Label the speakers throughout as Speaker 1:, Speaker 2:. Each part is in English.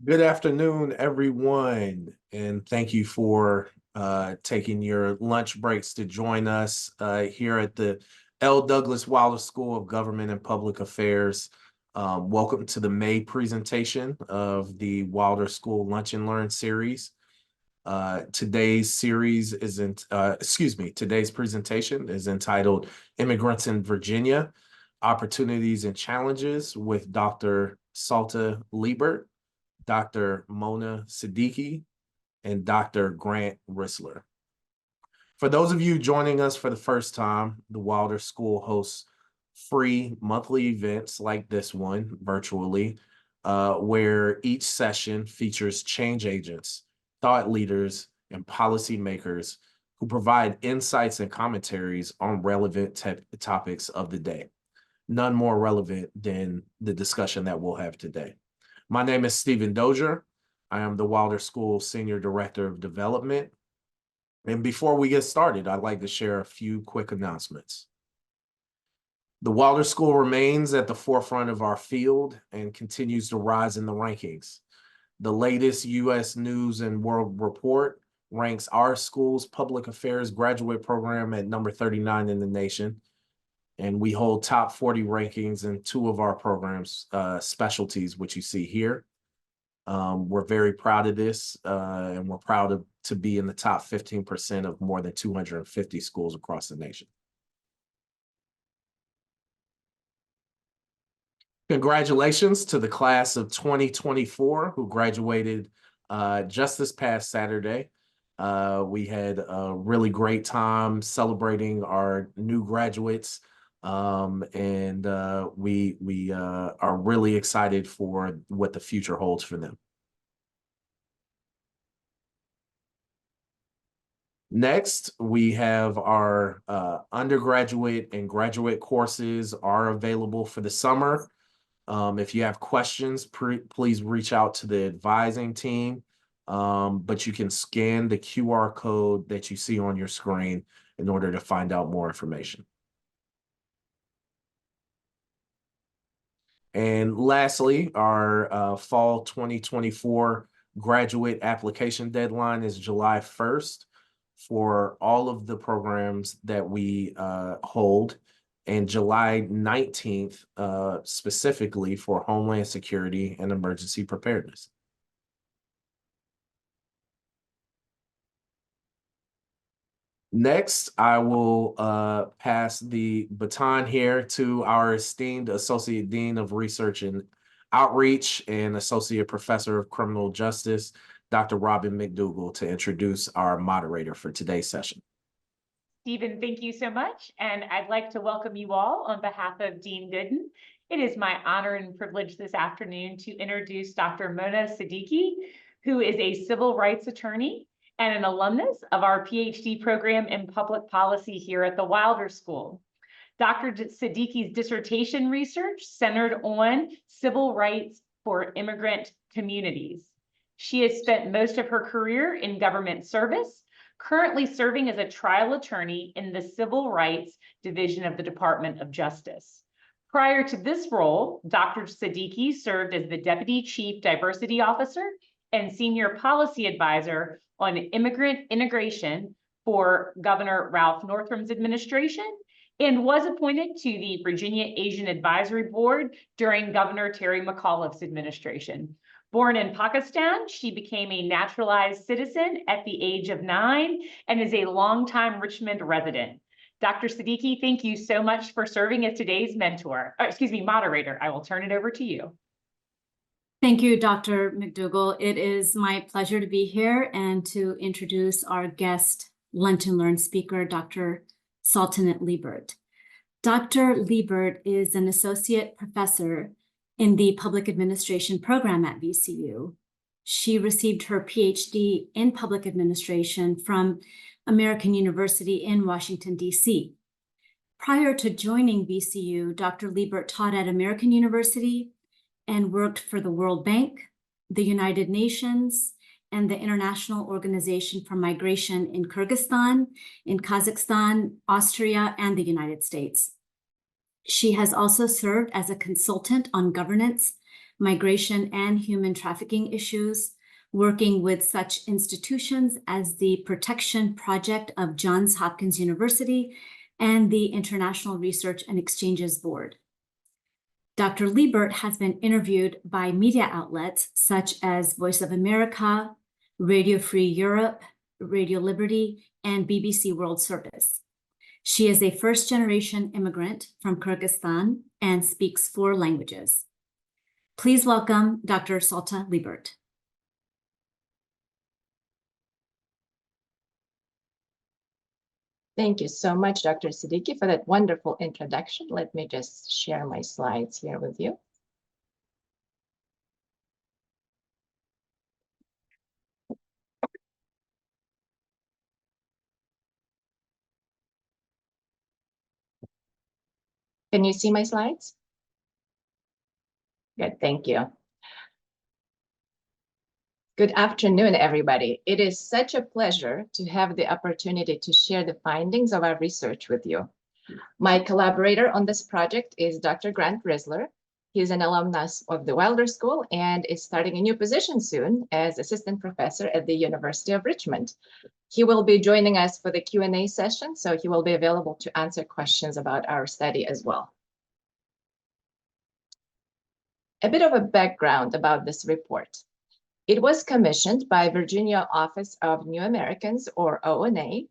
Speaker 1: Good afternoon, everyone, and thank you for taking your lunch breaks to join us here at the L. Douglas Wilder School of Government and Public Affairs. Welcome to the May presentation of the Wilder School Lunch and Learn series. Today's presentation is entitled Immigrants in Virginia, Opportunities and Challenges with Dr. Saltanat Liebert, Dr. Mona Siddiqui, and Dr. Grant Rissler. For those of you joining us for the first time, the Wilder School hosts free monthly events like this one virtually, where each session features change agents, thought leaders, and policymakers who provide insights and commentaries on relevant topics of the day. None more relevant than the discussion that we'll have today. My name is Stephen Dozier. I am the Wilder School Senior Director of Development. And before we get started, I'd like to share a few quick announcements. The Wilder School remains at the forefront of our field and continues to rise in the rankings. The latest U.S. News and World Report ranks our school's public affairs graduate program at number 39 in the nation. And we hold top 40 rankings in two of our programs' specialties, which you see here. We're very proud of this, and we're proud to be in the top 15% of more than 250 schools across the nation. Congratulations to the class of 2024 who graduated just this past Saturday. We had a really great time celebrating our new graduates. We are really excited for what the future holds for them. Next, we have our undergraduate and graduate courses are available for the summer. If you have questions, please reach out to the advising team, but you can scan the QR code that you see on your screen in order to find out more information. And lastly, our fall 2024 graduate application deadline is July 1st for all of the programs that we hold, and July 19th specifically for Homeland Security and Emergency Preparedness. Next, I will pass the baton here to our esteemed Associate Dean of Research and Outreach and Associate Professor of Criminal Justice, Dr. Robin McDougall, to introduce our moderator for today's session.
Speaker 2: Stephen, thank you so much. And I'd like to welcome you all on behalf of Dean Gooden. It is my honor and privilege this afternoon to introduce Dr. Mona Siddiqui, who is a civil rights attorney and an alumnus of our Ph.D. program in public policy here at the Wilder School. Dr. Siddiqui's dissertation research centered on civil rights for immigrant communities. She has spent most of her career in government service, currently serving as a trial attorney in the Civil Rights Division of the Department of Justice. Prior to this role, Dr. Siddiqui served as the Deputy Chief Diversity Officer and Senior Policy Advisor on immigrant integration for Governor Ralph Northam's administration and was appointed to the Virginia Asian Advisory Board during Governor Terry McAuliffe's administration. Born in Pakistan, she became a naturalized citizen at the age of 9 and is a longtime Richmond resident. Dr. Siddiqui, thank you so much for serving as today's moderator. I will turn it over to you.
Speaker 3: Thank you, Dr. McDougall. It is my pleasure to be here and to introduce our guest Lunch and Learn speaker, Dr. Saltanat Liebert. Dr. Liebert is an associate professor in the public administration program at VCU. She received her PhD in public administration from American University in Washington, D.C. Prior to joining VCU, Dr. Liebert taught at American University and worked for the World Bank, the United Nations, and the International Organization for Migration in Kyrgyzstan, in Kazakhstan, Austria, and the United States. She has also served as a consultant on governance, migration and human trafficking issues, working with such institutions as the Protection Project of Johns Hopkins University and the International Research and Exchanges Board. Dr. Liebert has been interviewed by media outlets such as Voice of America, Radio Free Europe, Radio Liberty, and BBC World Service. She is a first-generation immigrant from Kyrgyzstan and speaks 4 languages. Please welcome Dr. Saltanat Liebert.
Speaker 4: Thank you so much, Dr. Siddiqui, for that wonderful introduction. Let me just share my slides here with you. Can you see my slides? Good, thank you. Good afternoon, everybody. It is such a pleasure to have the opportunity to share the findings of our research with you. My collaborator on this project is Dr. Grant Rissler. He's an alumnus of the Wilder School and is starting a new position soon as assistant professor at the University of Richmond. He will be joining us for the Q&A session, so he will be available to answer questions about our study as well. A bit of a background about this report. It was commissioned by Virginia Office of New Americans, or ONA,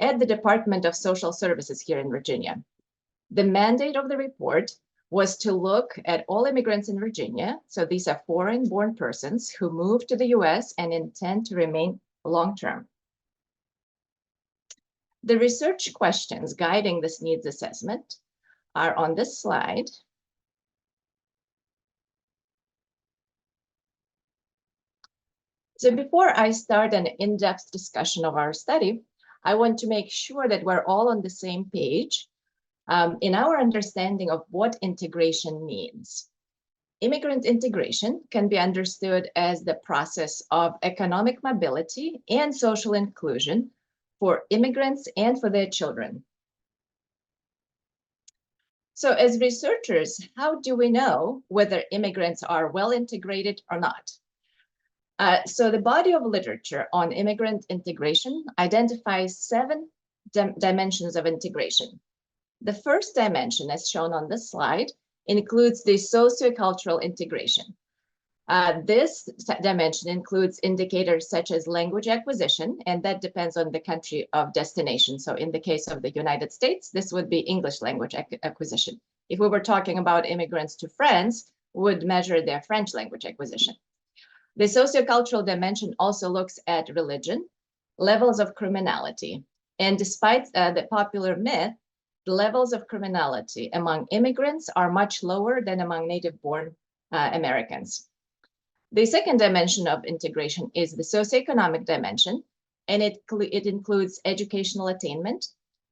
Speaker 4: at the Department of Social Services here in Virginia. The mandate of the report was to look at all immigrants in Virginia. So these are foreign-born persons who moved to the US and intend to remain long-term. The research questions guiding this needs assessment are on this slide. So before I start an in-depth discussion of our study, I want to make sure that we're all on the same page in our understanding of what integration means. Immigrant integration can be understood as the process of economic mobility and social inclusion for immigrants and for their children. So as researchers, how do we know whether immigrants are well integrated or not? So the body of literature on immigrant integration identifies 7 dimensions of integration. The first dimension, as shown on this slide, includes the sociocultural integration. This dimension includes indicators such as language acquisition, and that depends on the country of destination. So in the case of the United States, this would be English language acquisition. If we were talking about immigrants to France, we would measure their French language acquisition. The sociocultural dimension also looks at religion, levels of criminality, and despite the popular myth, the levels of criminality among immigrants are much lower than among native-born Americans. The second dimension of integration is the socioeconomic dimension, and it includes educational attainment,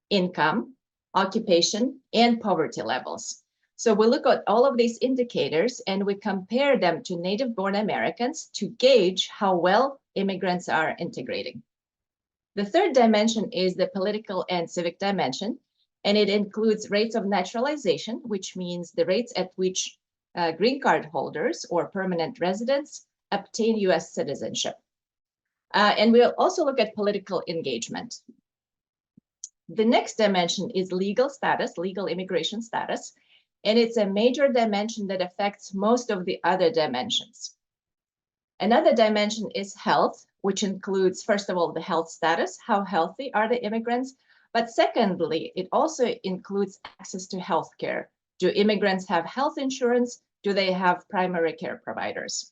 Speaker 4: income, occupation, and poverty levels. So we look at all of these indicators and we compare them to native-born Americans to gauge how well immigrants are integrating. The third dimension is the political and civic dimension, and it includes rates of naturalization, which means the rates at which green card holders or permanent residents obtain US citizenship. And we'll also look at political engagement. The next dimension is legal status, legal immigration status, and it's a major dimension that affects most of the other dimensions. Another dimension is health, which includes, first of all, the health status, how healthy are the immigrants, but secondly, it also includes access to health care. Do immigrants have health insurance? Do they have primary care providers?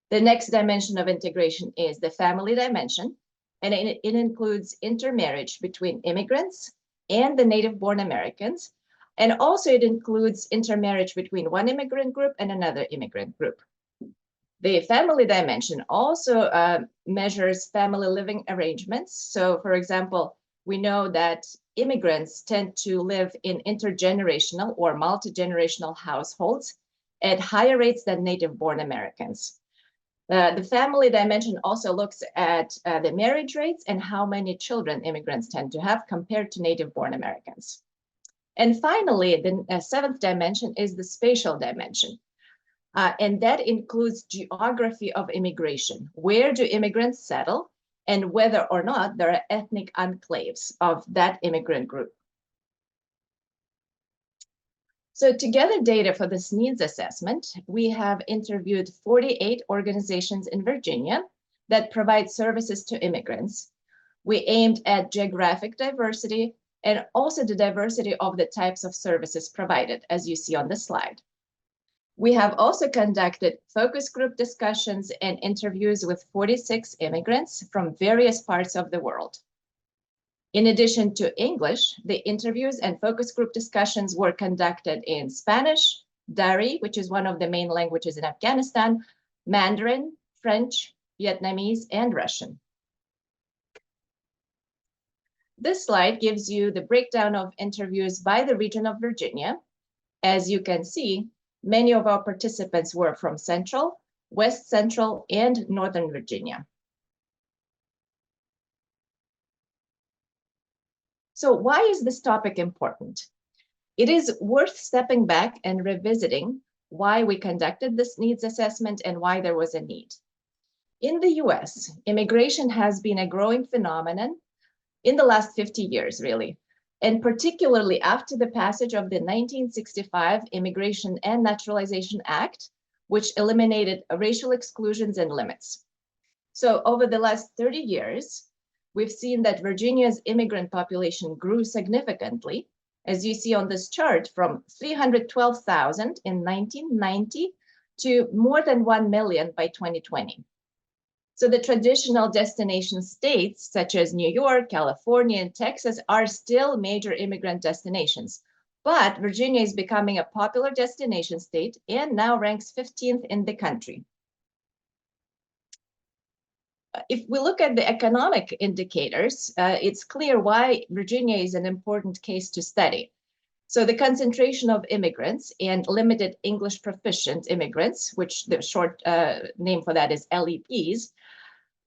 Speaker 4: The next dimension of integration is the family dimension, and it includes intermarriage between immigrants and the native-born Americans. And also it includes intermarriage between one immigrant group and another immigrant group. The family dimension also measures family living arrangements. So for example, we know that immigrants tend to live in intergenerational or multi-generational households at higher rates than native-born Americans. The family dimension also looks at the marriage rates and how many children immigrants tend to have compared to native-born Americans. And finally, the 7th dimension is the spatial dimension. And that includes geography of immigration. Where do immigrants settle, and whether or not there are ethnic enclaves of that immigrant group. So to gather data for this needs assessment, we have interviewed 48 organizations in Virginia that provide services to immigrants. We aimed at geographic diversity and also the diversity of the types of services provided, as you see on the slide. We have also conducted focus group discussions and interviews with 46 immigrants from various parts of the world. In addition to English, the interviews and focus group discussions were conducted in Spanish, Dari, which is one of the main languages in Afghanistan, Mandarin, French, Vietnamese, and Russian. This slide gives you the breakdown of interviews by the region of Virginia. As you can see, many of our participants were from Central, West Central, and Northern Virginia. So why is this topic important? It is worth stepping back and revisiting why we conducted this needs assessment and why there was a need. In the US, immigration has been a growing phenomenon in the last 50 years, really, and particularly after the passage of the 1965 Immigration and Naturalization Act, which eliminated racial exclusions and limits. So over the last 30 years, we've seen that Virginia's immigrant population grew significantly, as you see on this chart, from 312,000 in 1990 to more than 1 million by 2020. So the traditional destination states, such as New York, California, and Texas, are still major immigrant destinations. But Virginia is becoming a popular destination state and now ranks 15th in the country. If we look at the economic indicators, it's clear why Virginia is an important case to study. So the concentration of immigrants and limited English proficient immigrants, which the short name for that is LEPs.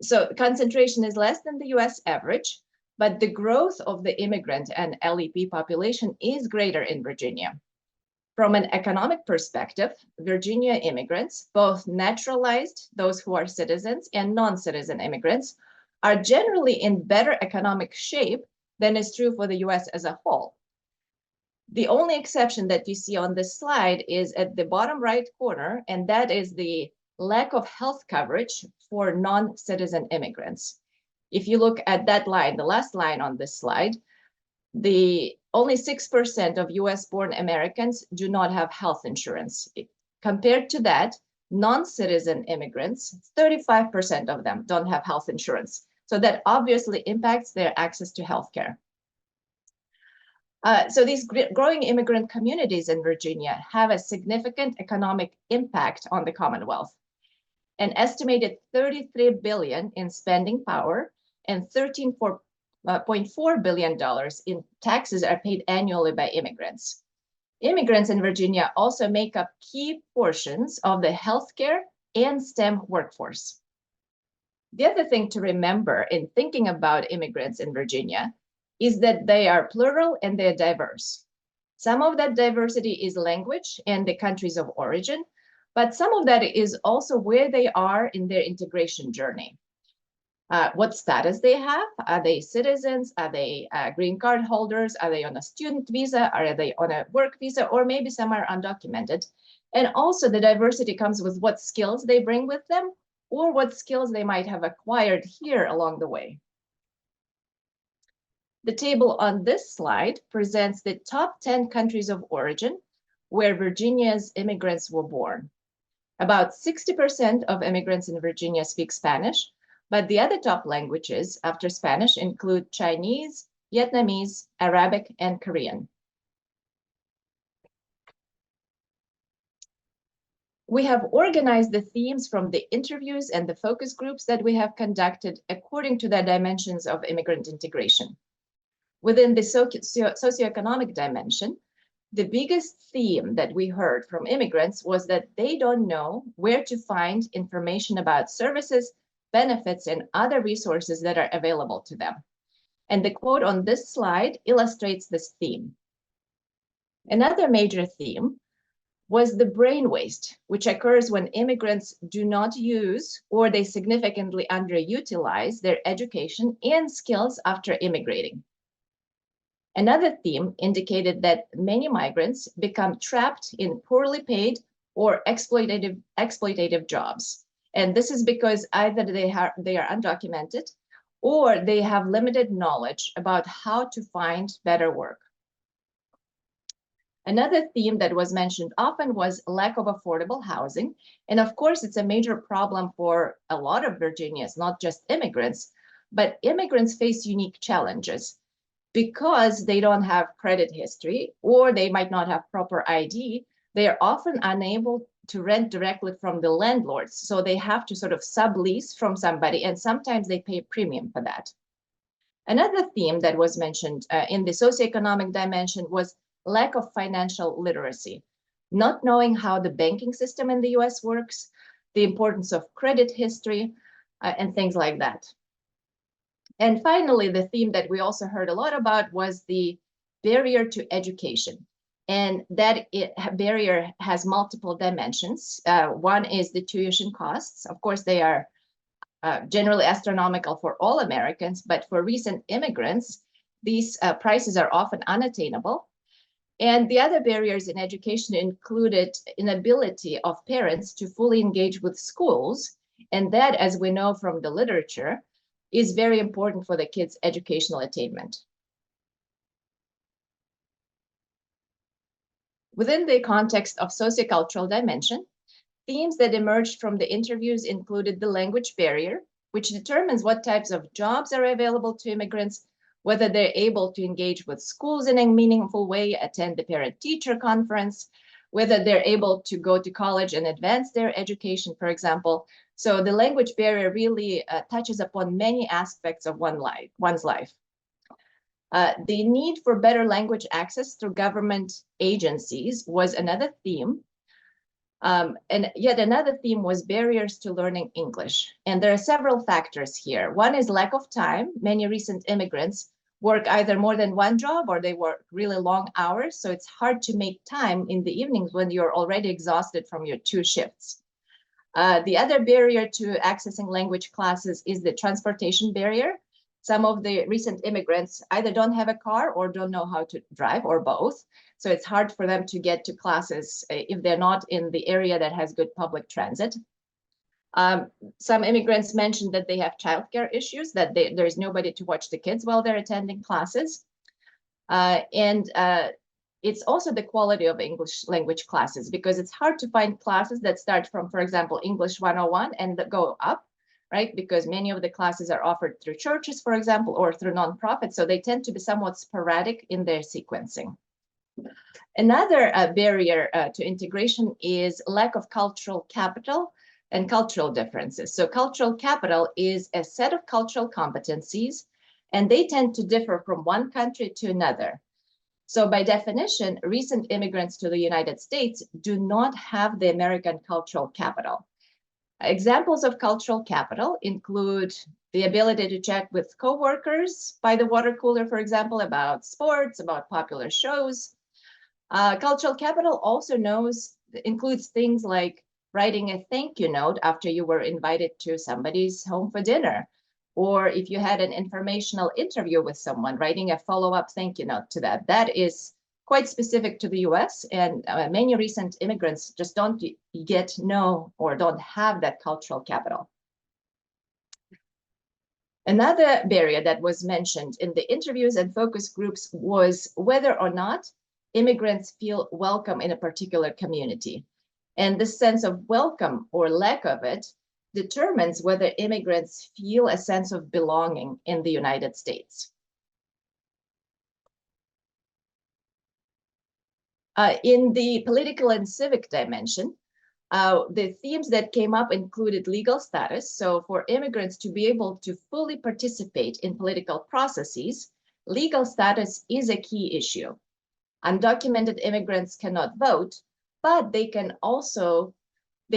Speaker 4: So concentration is less than the US average, but the growth of the immigrant and LEP population is greater in Virginia. From an economic perspective, Virginia immigrants, both naturalized, those who are citizens, and non-citizen immigrants, are generally in better economic shape than is true for the US as a whole. The only exception that you see on this slide is at the bottom right corner, and that is the lack of health coverage for non-citizen immigrants. If you look at that line, the last line on this slide, only 6% of US-born Americans do not have health insurance. Compared to that, non-citizen immigrants, 35% of them don't have health insurance. So that obviously impacts their access to healthcare. So these growing immigrant communities in Virginia have a significant economic impact on the Commonwealth. An estimated $33 billion in spending power and $13.4 billion in taxes are paid annually by immigrants. Immigrants in Virginia also make up key portions of the healthcare and STEM workforce. The other thing to remember in thinking about immigrants in Virginia is that they are plural and they're diverse. Some of that diversity is language and the countries of origin, but some of that is also where they are in their integration journey. What status they have? Are they citizens? Are they green card holders? Are they on a student visa? Are they on a work visa? Or maybe some are undocumented. And also the diversity comes with what skills they bring with them or what skills they might have acquired here along the way. The table on this slide presents the top 10 countries of origin where Virginia's immigrants were born. About 60% of immigrants in Virginia speak Spanish, but the other top languages after Spanish include Chinese, Vietnamese, Arabic, and Korean. We have organized the themes from the interviews and the focus groups that we have conducted according to the dimensions of immigrant integration. Within the socioeconomic dimension, the biggest theme that we heard from immigrants was that they don't know where to find information about services, benefits, and other resources that are available to them. And the quote on this slide illustrates this theme. Another major theme was the brain waste, which occurs when immigrants do not use or they significantly underutilize their education and skills skills immigrating. Another theme indicated that many migrants become trapped in poorly paid or exploitative jobs. And this is because either they are undocumented or they have limited knowledge about how to find better work. Another theme that was mentioned often was lack of affordable housing. And of course, it's a major problem for a lot of Virginians, not just immigrants, but immigrants face unique challenges because they don't have credit history or they might not have proper ID. They are often unable to rent directly from the landlords. So they have to sort of sublease from somebody, and sometimes they pay a premium for that. Another theme that was mentioned in the socioeconomic dimension was lack of financial literacy, not knowing how the banking system in the US works, the importance of credit history, and things like that. And finally, the theme that we also heard a lot about was the barrier to education. And that barrier has multiple dimensions. One is the tuition costs. Of course, they are generally astronomical for all Americans, but for recent immigrants, these prices are often unattainable. And the other barriers in education included inability of parents to fully engage with schools. And that, as we know from the literature, is very important for the kids' educational attainment. Within the context of sociocultural dimension, themes that emerged from the interviews included the language barrier, which determines what types of jobs are available to immigrants, whether they're able to engage with schools in a meaningful way, attend the parent-teacher conference, whether they're able to go to college and advance their education, for example. So the language barrier really touches upon many aspects of one's life. The need for better language access through government agencies was another theme. And yet another theme was barriers to learning English. And there are several factors here. One is lack of time. Many recent immigrants work either more than one job or they work really long hours. So it's hard to make time in the evenings when you're already exhausted from your 2 shifts. The other barrier to accessing language classes is the transportation barrier. Some of the recent immigrants either don't have a car or don't know how to drive, or both. So it's hard for them to get to classes if they're not in the area that has good public transit. Some immigrants mentioned that they have childcare issues, that there's nobody to watch the kids while they're attending classes. It's also the quality of English language classes, because it's hard to find classes that start from, for example, English 101 and that go up, right? Because many of the classes are offered through churches, for example, or through nonprofits. So they tend to be somewhat sporadic in their sequencing. Another barrier to integration is lack of cultural capital and cultural differences. So cultural capital is a set of cultural competencies, and they tend to differ from one country to another. So by definition, recent immigrants to the United States do not have the American cultural capital. Examples of cultural capital include the ability to chat with coworkers by the water cooler, for example, about sports, about popular shows. Cultural capital also includes things like writing a thank you note after you were invited to somebody's home for dinner, or if you had an informational interview with someone, writing a follow-up thank you note to that. That is quite specific to the US, and many recent immigrants just don't yet know or don't have that cultural capital. Another barrier that was mentioned in the interviews and focus groups was whether or not immigrants feel welcome in a particular community. And this sense of welcome or lack of it determines whether immigrants feel a sense of belonging in the United States. In the political and civic dimension, the themes that came up included legal status. So for immigrants to be able to fully participate in political processes, legal status is a key issue. Undocumented immigrants cannot vote, but they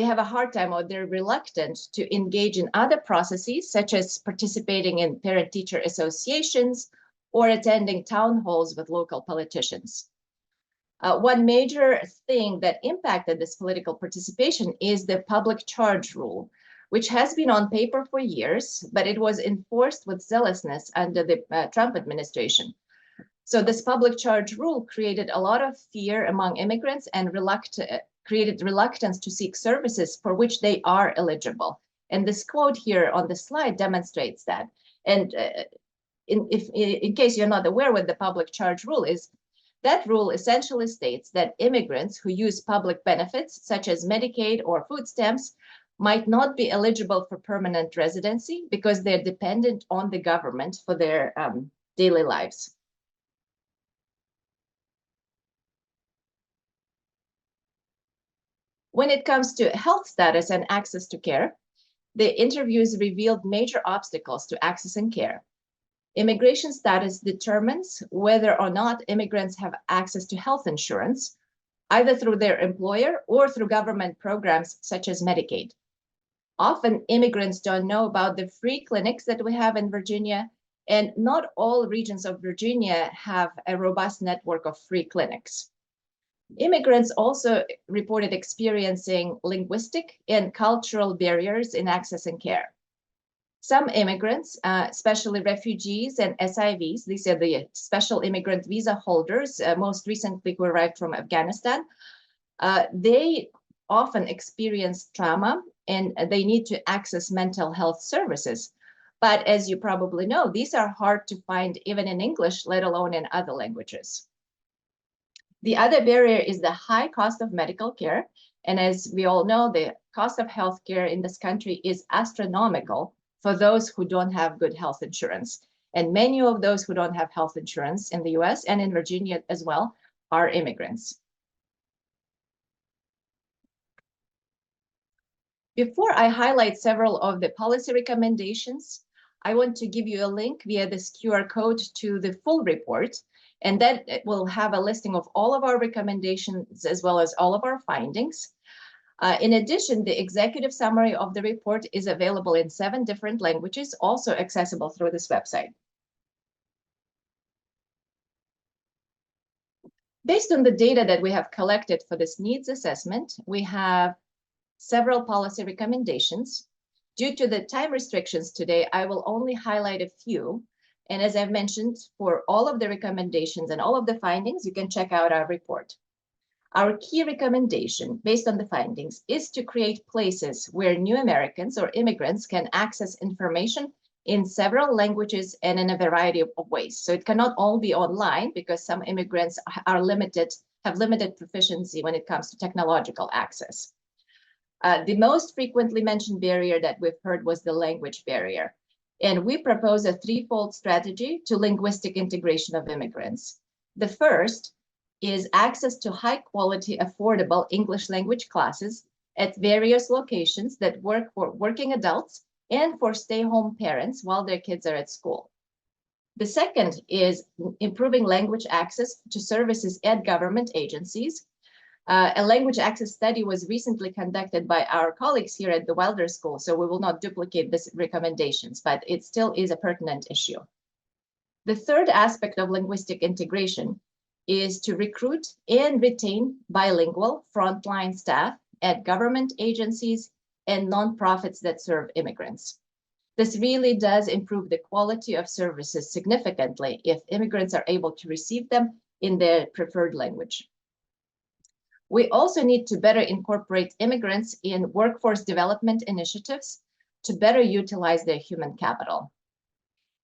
Speaker 4: have a hard time, or they're reluctant to engage in other processes, such as participating in parent-teacher associations or attending town halls with local politicians. One major thing that impacted this political participation is the public charge rule, which has been on paper for years, but it was enforced with zealousness under the Trump administration. So this public charge rule created a lot of fear among immigrants and created reluctance to seek services for which they are eligible. And this quote here on the slide demonstrates that. And in case you're not aware what the public charge rule is, that rule essentially states that immigrants who use public benefits, such as Medicaid or food stamps, might not be eligible for permanent residency because they're dependent on the government for their daily lives. When it comes to health status and access to care, the interviews revealed major obstacles to accessing care. Immigration status determines whether or not immigrants have access to health insurance, either through their employer or through government programs such as Medicaid. Often, immigrants don't know about the free clinics that we have in Virginia, and not all regions of Virginia have a robust network of free clinics. Immigrants also reported experiencing linguistic and cultural barriers in accessing care. Some immigrants, especially refugees and SIVs, these are the special immigrant visa holders, most recently who arrived from Afghanistan, they often experience trauma and they need to access mental health services. But as you probably know, these are hard to find even in English, let alone in other languages. The other barrier is the high cost of medical care. And as we all know, the cost of healthcare in this country is astronomical for those who don't have good health insurance. And many of those who don't have health insurance in the US and in Virginia as well are immigrants. Before I highlight several of the policy recommendations, I want to give you a link via this QR code to the full report. And that will have a listing of all of our recommendations as well as all of our findings. In addition, the executive summary of the report is available in 7 different languages, also accessible through this website. Based on the data that we have collected for this needs assessment, we have several policy recommendations. Due to the time restrictions today, I will only highlight a few. And as I've mentioned, for all of the recommendations and all of the findings, you can check out our report. Our key recommendation, based on the findings, is to create places where new Americans or immigrants can access information in several languages and in a variety of ways. So it cannot all be online because some immigrants have limited proficiency when it comes to technological access. The most frequently mentioned barrier that we've heard was the language barrier. And we propose a 3-fold strategy to linguistic integration of immigrants. The first is access to high quality, affordable English language classes at various locations that work for working adults and for stay-home parents while their kids are at school. The second is improving language access to services at government agencies. A language access study was recently conducted by our colleagues here at the Wilder School, so we will not duplicate these recommendations, but it still is a pertinent issue. The third aspect of linguistic integration is to recruit and retain bilingual frontline staff at government agencies and nonprofits that serve immigrants. This really does improve the quality of services significantly if immigrants are able to receive them in their preferred language. We also need to better incorporate immigrants in workforce development initiatives to better utilize their human capital.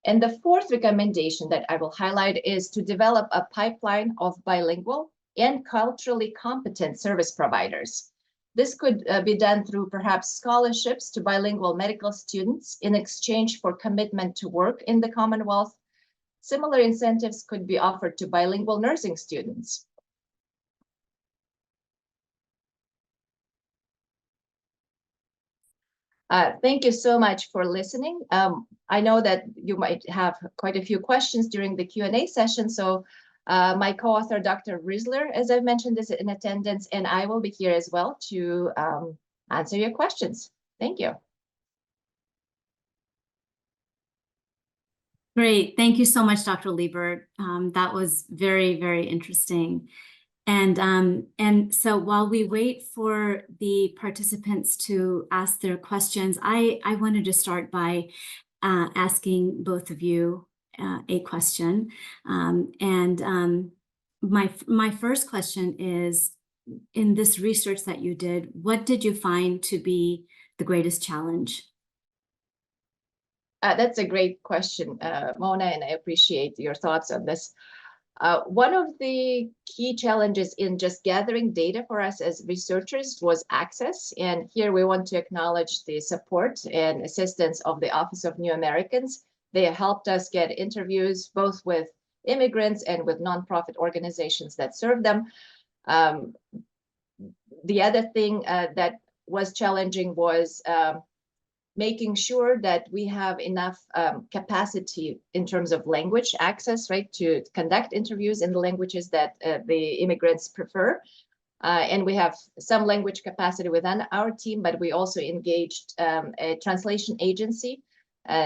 Speaker 4: And the fourth recommendation that I will highlight is to develop a pipeline of bilingual and culturally competent service providers. This could be done through perhaps scholarships to bilingual medical students in exchange for commitment to work in the Commonwealth. Similar incentives could be offered to bilingual nursing students. Thank you so much for listening. I know that you might have quite a few questions during the Q&A session, so my co-author, Dr. Rissler, as I've mentioned, is in attendance, and I will be here as well to answer your questions. Thank you.
Speaker 3: Great. Thank you so much, Dr. Liebert. That was very, very interesting. And so while we wait for the participants to ask their questions, I wanted to start by asking both of you a question. My first question is, in this research that you did, what did you find to be the greatest challenge?
Speaker 4: That's a great question, Mona, and I appreciate your thoughts on this. One of the key challenges in just gathering data for us as researchers was access. And here we want to acknowledge the support and assistance of the Office of New Americans. They helped us get interviews both with immigrants and with nonprofit organizations that serve them. The other thing that was challenging was making sure that we have enough capacity in terms of language access, right, to conduct interviews in the languages that the immigrants prefer. And we have some language capacity within our team, but we also engaged a translation agency.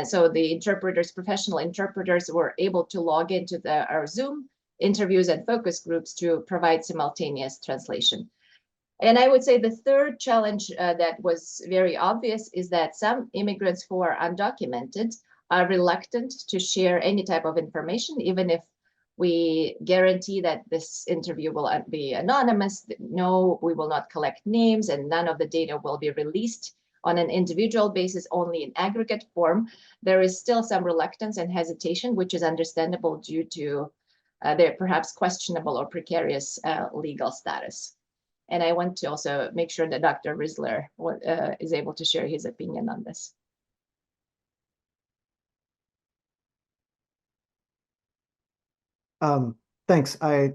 Speaker 4: So the interpreters, professional interpreters, were able to log into our Zoom interviews and focus groups to provide simultaneous translation. And I would say the third challenge that was very obvious is that some immigrants who are undocumented are reluctant to share any type of information, even if we guarantee that this interview will be anonymous. No, we will not collect names, and none of the data will be released on an individual basis, only in aggregate form. There is still some reluctance and hesitation, which is understandable due to their perhaps questionable or precarious legal status. And I want to also make sure that Dr. Rissler is able to share his opinion on this.
Speaker 5: Thanks. I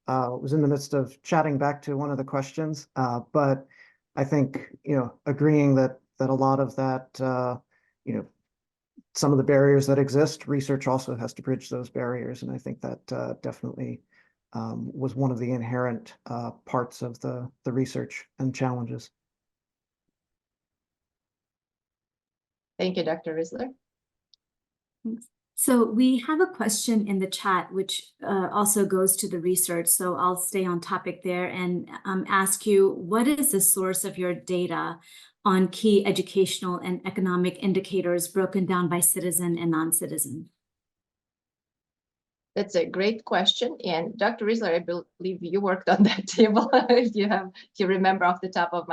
Speaker 5: was in the midst of chatting back to one of the questions, but I think, agreeing that a lot of that, some of the barriers that exist, research also has to bridge those barriers. And I think that definitely was one of the inherent parts of the research and challenges.
Speaker 4: Thank you, Dr. Rissler.
Speaker 3: Thanks. So we have a question in the chat, which also goes to the research. So I'll stay on topic there and ask you, what is the source of your data on key educational and economic indicators broken down by citizen and non-citizen?
Speaker 4: That's a great question. And Dr. Rissler, I believe you worked on that table, if you remember off the top of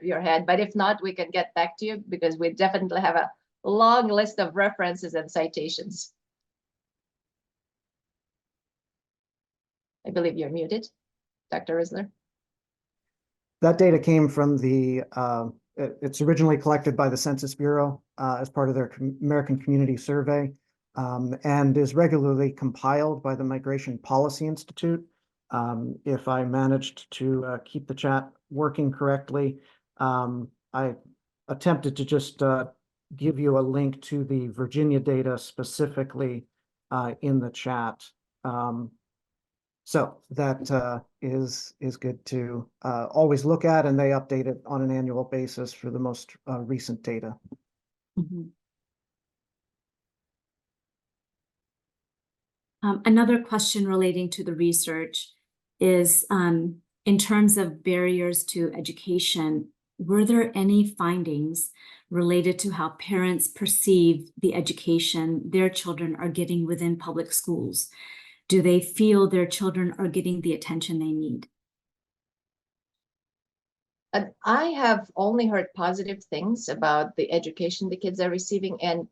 Speaker 4: your head. But if not, we can get back to you, because we definitely have a long list of references and citations. I believe you're muted, Dr. Rissler.
Speaker 5: That data came from it's originally collected by the Census Bureau as part of their American Community Survey, and is regularly compiled by the Migration Policy Institute. If I managed to keep the chat working correctly, I attempted to just give you a link to the Virginia data specifically in the chat. So that is good to always look at, and they update it on an annual basis for the most recent data.
Speaker 3: Mm-hmm. Another question relating to the research is, in terms of barriers to education, were there any findings related to how parents perceive the education their children are getting within public schools? Do they feel their children are getting the attention they need?
Speaker 4: I have only heard positive things about the education the kids are receiving. And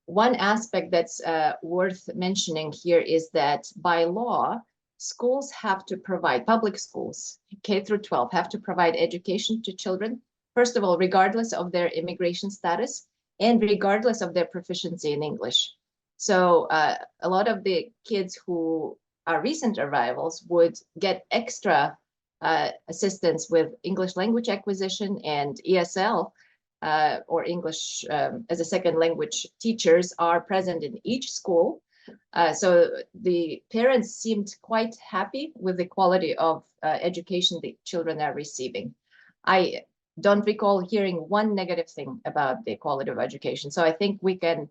Speaker 4: one aspect that's worth mentioning here is that by law, schools have to provide, public schools, K through 12, have to provide education to children, first of all, regardless of their immigration status and regardless of their proficiency in English. So a lot of the kids who are recent arrivals would get extra assistance with English language acquisition, and ESL or English as a second language teachers are present in each school. So the parents seemed quite happy with the quality of education the children are receiving. I don't recall hearing one negative thing about the quality of education. So I think we can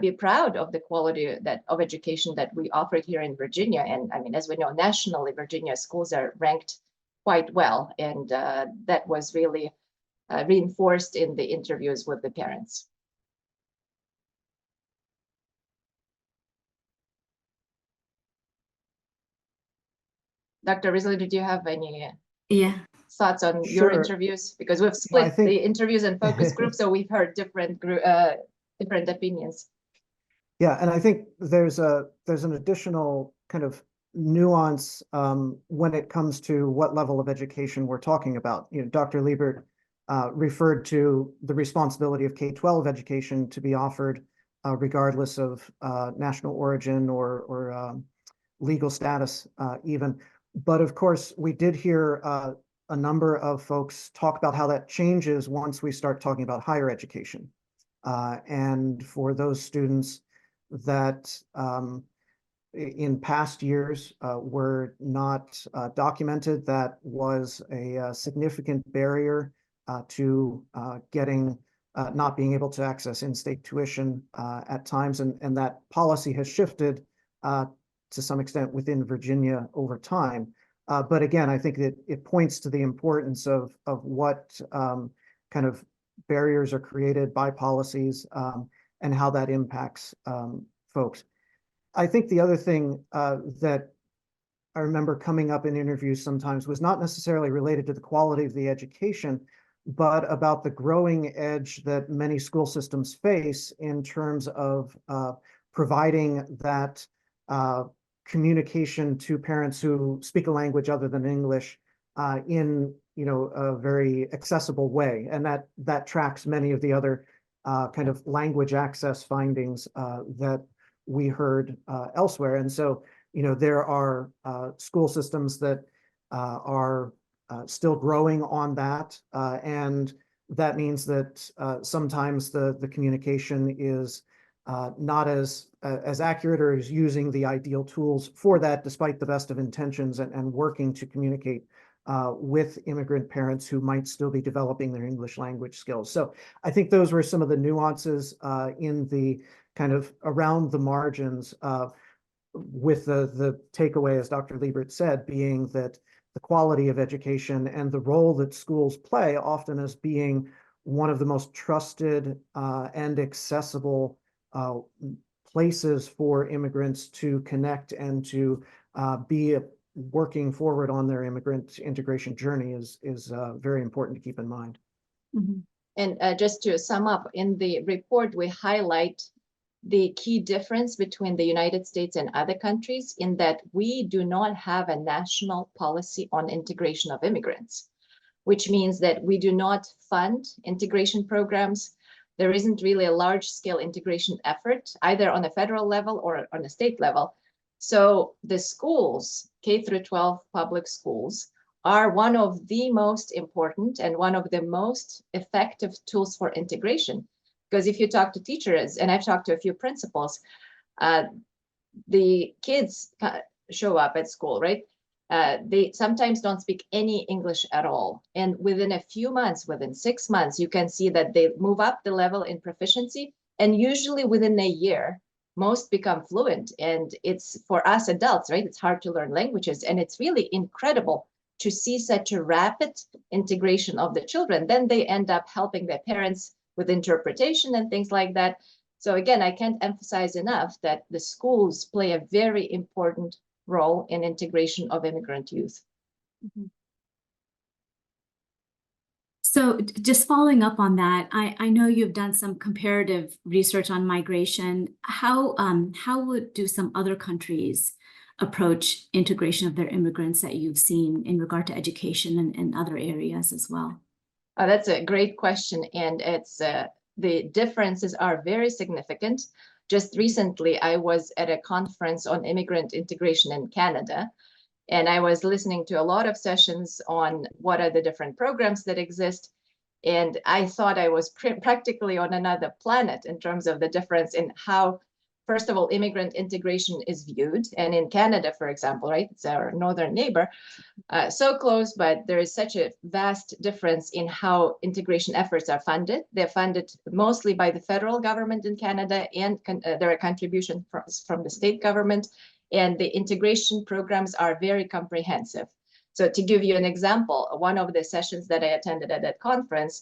Speaker 4: be proud of the quality of education that we offer here in Virginia. And I mean, as we know, nationally, Virginia schools are ranked quite well. And that was really reinforced in the interviews with the parents. Dr. Rissler, did you have any thoughts on your
Speaker 5: Sure.
Speaker 4: interviews? Because we've
Speaker 5: I
Speaker 4: split
Speaker 5: think-
Speaker 4: the interviews and focus groups, so we've heard different opinions.
Speaker 5: Yeah, and I think there's an additional kind of nuance when it comes to what level of education we're talking about. You know, Dr. Liebert referred to the responsibility of K-12 education to be offered regardless of national origin or legal status even. But of course, we did hear a number of folks talk about how that changes once we start talking about higher education. And for those students that in past years were not documented, that was a significant barrier to getting not being able to access in-state tuition at times, and that policy has shifted to some extent within Virginia over time. But again, I think that it points to the importance of what kind of barriers are created by policies and how that impacts folks. I think the other thing that I remember coming up in interviews sometimes was not necessarily related to the quality of the education, but about the growing edge that many school systems face in terms of providing that communication to parents who speak a language other than English in a very accessible way, and that tracks many of the other kind of language access findings that we heard elsewhere. And so there are school systems that are still growing on that, and that means that sometimes the communication is not as accurate or is using the ideal tools for that, despite the best of intentions and working to communicate with immigrant parents who might still be developing their English language skills. So I think those were some of the nuances in the kind of around the margins, with the takeaway, as Dr. Liebert said, being that the quality of education and the role that schools play often as being one of the most trusted and accessible places for immigrants to connect and to be working forward on their immigrant integration journey is very important to keep in mind.
Speaker 3: Mm-hmm.
Speaker 4: And just to sum up, in the report, we highlight the key difference between the United States and other countries in that we do not have a national policy on integration of immigrants, which means that we do not fund integration programs. There isn't really a large-scale integration effort, either on a federal level or on a state level. So the schools, K through 12 public schools, are one of the most important and one of the most effective tools for integration. Because if you talk to teachers, and I've talked to a few principals, the kids show up at school, right? They sometimes don't speak any English at all. And within a few months, within 6 months, you can see that they move up the level in proficiency. And usually within a year, most become fluent. And it's for us adults, right? It's hard to learn languages. And it's really incredible to see such a rapid integration of the children. Then they end up helping their parents with interpretation and things like that. So again, I can't emphasize enough that the schools play a very important role in integration of immigrant youth.
Speaker 3: Mm-hmm. So just following up on that, I know you've done some comparative research on migration. How do some other countries approach integration of their immigrants that you've seen in regard to education and other areas as well?
Speaker 4: That's a great question, and it's the differences are very significant. Just recently, I was at a conference on immigrant integration in Canada, and I was listening to a lot of sessions on what are the different programs that exist, and I thought I was practically on another planet in terms of the difference in how first of all, immigrant integration is viewed. And in Canada, for example, right, it's our northern neighbor, so close, but there is such a vast difference in how integration efforts are funded. They're funded mostly by the federal government in Canada, and there are contributions from the state government, and the integration programs are very comprehensive. So to give you an example, one of the sessions that I attended at that conference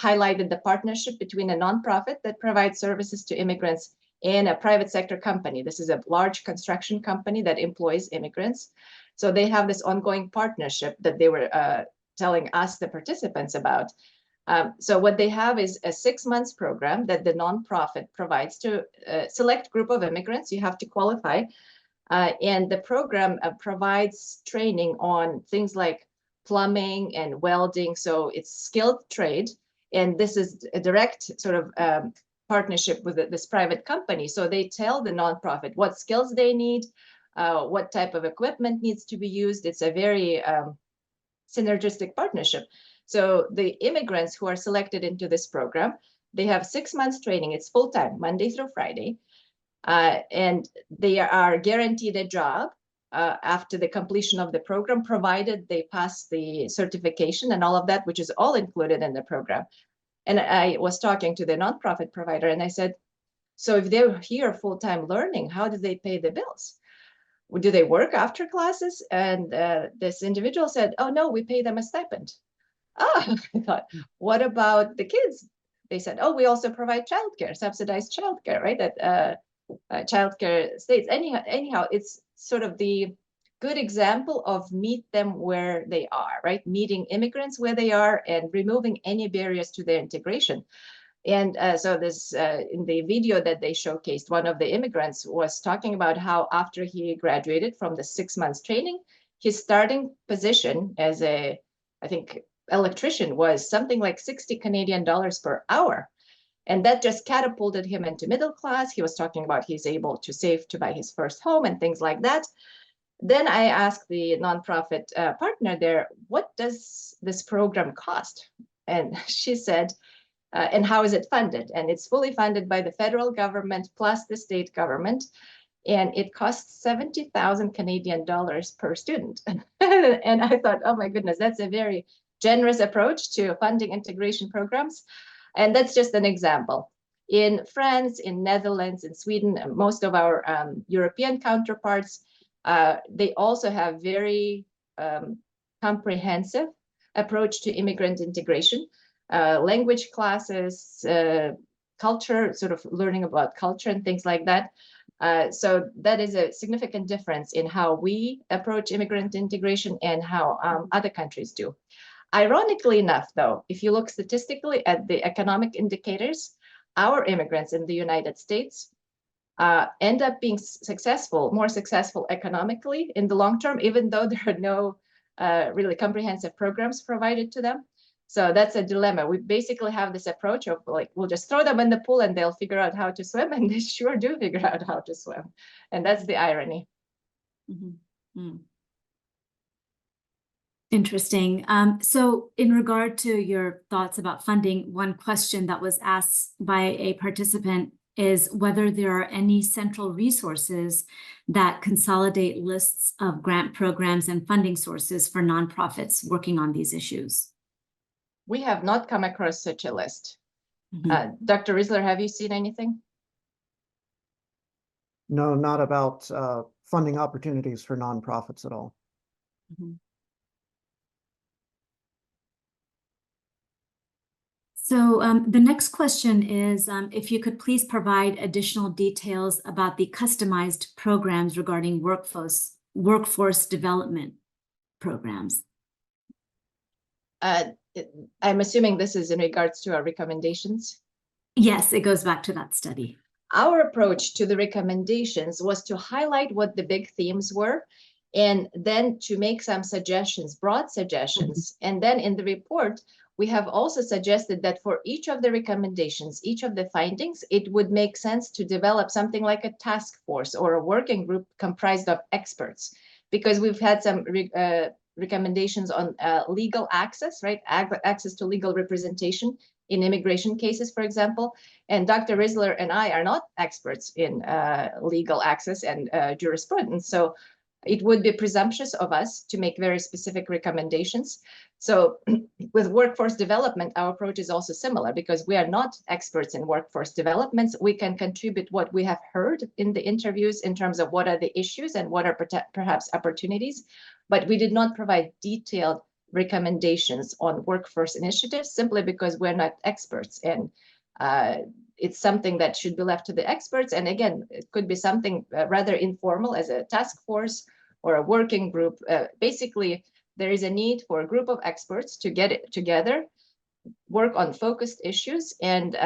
Speaker 4: highlighted the partnership between a nonprofit that provides services to immigrants and a private sector company. This is a large construction company that employs immigrants. So they have this ongoing partnership that they were telling us, the participants, about. So what they have is a 6 months program that the nonprofit provides to a select group of immigrants. You have to qualify. And the program provides training on things like plumbing and welding. So it's skilled trade. And this is a direct sort of partnership with this private company. So they tell the nonprofit what skills they need, what type of equipment needs to be used. It's a very synergistic partnership. So the immigrants who are selected into this program, they have 6 months training. It's full-time, Monday through Friday. And they are guaranteed a job after the completion of the program, provided they pass the certification and all of that, which is all included in the program. And I was talking to the nonprofit provider, and I said, so if they're here full-time learning, how do they pay the bills? Do they work after classes? And this individual said, oh, no, we pay them a stipend. Oh, I thought, what about the kids? They said, oh, we also provide childcare, subsidized childcare, right? That childcare states. Anyhow, it's sort of the good example of meet them where they are, right? Meeting immigrants where they are and removing any barriers to their integration. And so this, in the video that they showcased, one of the immigrants was talking about how after he graduated from the 6 months training, his starting position as a, I think, electrician was something like 60 Canadian dollars per hour. And that just catapulted him into middle class. He was talking about he's able to save to buy his first home and things like that. Then I asked the nonprofit partner there, what does this program cost? And she said, and how is it funded? And it's fully funded by the federal government plus the state government. And it costs 70,000 Canadian dollars per student. And I thought, oh my goodness, that's a very generous approach to funding integration programs. And that's just an example. In France, in Netherlands, in Sweden, most of our European counterparts, they also have very comprehensive approach to immigrant integration. Language classes, culture, sort of learning about culture and things like that. So that is a significant difference in how we approach immigrant integration and how other countries do. Ironically enough, though, if you look statistically at the economic indicators, our immigrants in the United States end up being more successful economically in the long term, even though there are no really comprehensive programs provided to them. So that's a dilemma. We basically have this approach of like, we'll just throw them in the pool and they'll figure out how to swim, and they sure do figure out how to swim. And that's the irony.
Speaker 3: Mm-hmm. Mm. Interesting. So in regard to your thoughts about funding, one question that was asked by a participant is whether there are any central resources that consolidate lists of grant programs and funding sources for nonprofits working on these issues.
Speaker 4: We have not come across such a list.
Speaker 3: Mm-hmm.
Speaker 4: Dr. Rissler, have you seen anything?
Speaker 5: No, not about funding opportunities for nonprofits at all.
Speaker 3: Mm-hmm. So the next question is if you could please provide additional details about the customized programs regarding workforce development programs.
Speaker 4: I'm assuming this is in regards to our recommendations.
Speaker 3: Yes, it goes back to that study.
Speaker 4: Our approach to the recommendations was to highlight what the big themes were, and then to make some suggestions, broad suggestions. And then in the report, we have also suggested that for each of the recommendations, each of the findings, it would make sense to develop something like a task force or a working group comprised of experts, because we've had some recommendations on legal access, right? Access to legal representation in immigration cases, for example. And Dr. Rissler and I are not experts in legal access and jurisprudence. So it would be presumptuous of us to make very specific recommendations. So with workforce development, our approach is also similar because we are not experts in workforce developments. We can contribute what we have heard in the interviews in terms of what are the issues and what are perhaps opportunities, but we did not provide detailed recommendations on workforce initiatives simply because we're not experts. And it's something that should be left to the experts. And again, it could be something rather informal as a task force or a working group. Basically, there is a need for a group of experts to get it together, work on focused issues, and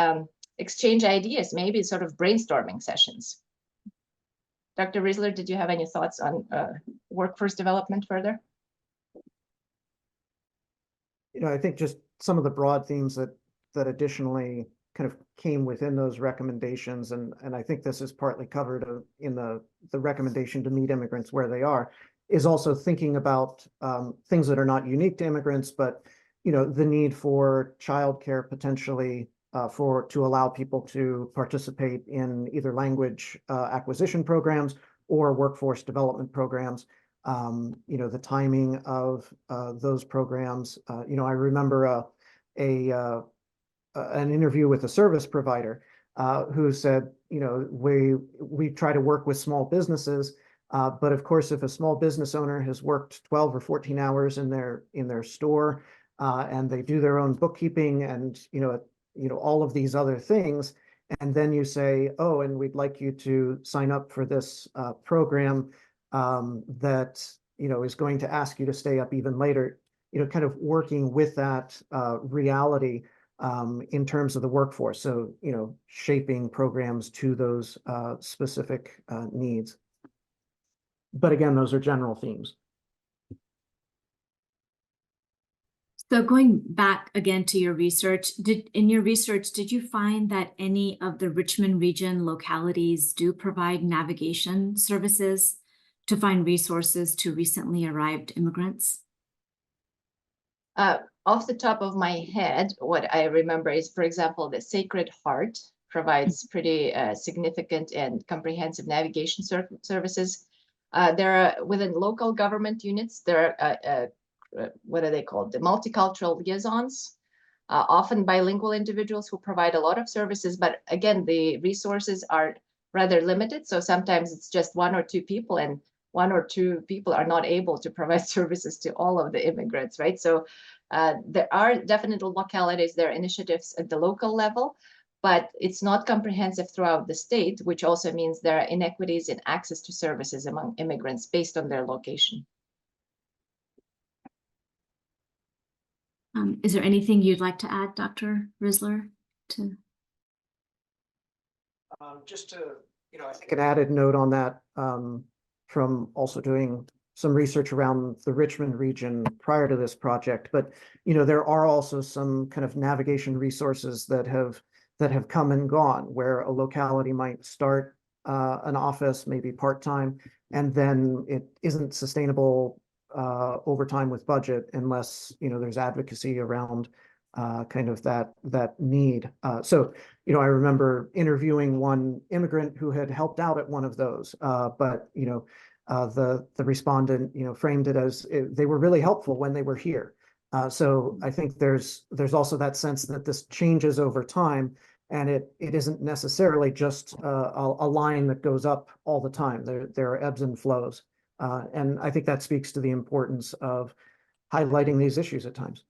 Speaker 4: exchange ideas, maybe sort of brainstorming sessions. Dr. Rissler, did you have any thoughts on workforce development further?
Speaker 5: I think just some of the broad themes that additionally kind of came within those recommendations, and I think this is partly covered in the recommendation to meet immigrants where they are, is also thinking about things that are not unique to immigrants, but the need for childcare potentially to allow people to participate in either language acquisition programs or workforce development programs. The timing of those programs. I remember an interview with a service provider who said, we try to work with small businesses, but of course, if a small business owner has worked 12 or 14 hours in their store and they do their own bookkeeping and all of these other things, and then you say, oh, and we'd like you to sign up for this program that is going to ask you to stay up even later, kind of working with that reality in terms of the workforce. So, shaping programs to those specific needs. But again, those are general themes.
Speaker 3: So going back again to your research, did you find that any of the Richmond region localities do provide navigation services to find resources to recently arrived immigrants?
Speaker 4: Off the top of my head, what I remember is, for example, the Sacred Heart provides pretty significant and comprehensive navigation services. There are, within local government units, there are, what are they called? The multicultural liaisons, often bilingual individuals who provide a lot of services, but again, the resources are rather limited. So sometimes it's just one or two people, and one or two people are not able to provide services to all of the immigrants, right? So there are definite localities, there are initiatives at the local level, but it's not comprehensive throughout the state, which also means there are inequities in access to services among immigrants based on their location.
Speaker 3: Is there anything you'd like to add, Dr. Rissler?
Speaker 5: Just to, I think an added note on that, from also doing some research around the Richmond region prior to this project, but there are also some kind of navigation resources that have come and gone, where a locality might start an office, maybe part-time, and then it isn't sustainable over time with budget unless there's advocacy around kind of that need. So I remember interviewing one immigrant who had helped out at one of those, but the respondent framed it as they were really helpful when they were here. So I think there's also that sense that this changes over time, and it isn't necessarily just a line that goes up all the time. There are ebbs and flows. And I think that speaks to the importance of highlighting these issues at times.